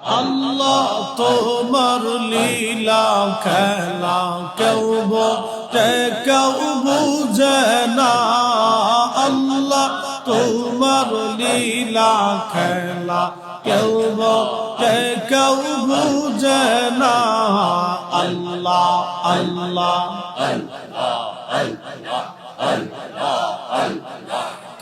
আল্লাহ তোমার লীলা খেলা কেউ বোঝে কেউ বুঝে না আল্লাহ তোমার লীলা খেলা কেউ বোঝে কেউ বুঝে না আল্লাহ আল্লাহ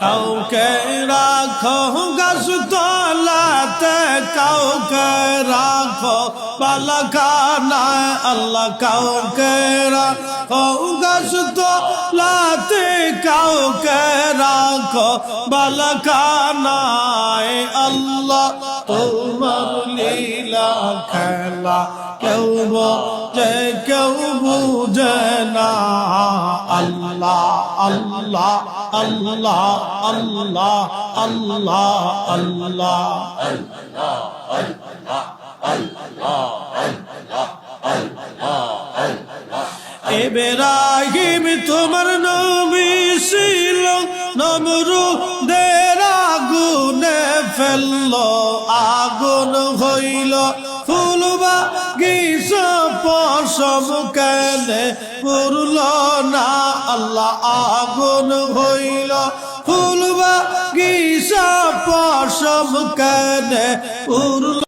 কাউকে রাখো গাছ তলাতে কাউকে রাখো বালাখানায় আল্লাহ কাউকে রাখো গাছ তলাতে কাউকে রাখো বালাখানায় আল্লাহ তোমার লীলা খেলা কেউ বোঝে কেউ বুঝে না আল্লাহ আল্লাহ আল্লাহ আল্লাহ আল্লাহ আল্লাহ ইব্রাহিম তোমার নবী ছিল নমরুদের আগুনে ফেললো আগুন হইল ফুল বাগিচা পশম কেনে পুরল না আল্লাহ আগুন হইল ফুল বাগিচা পশম কেনে পুরল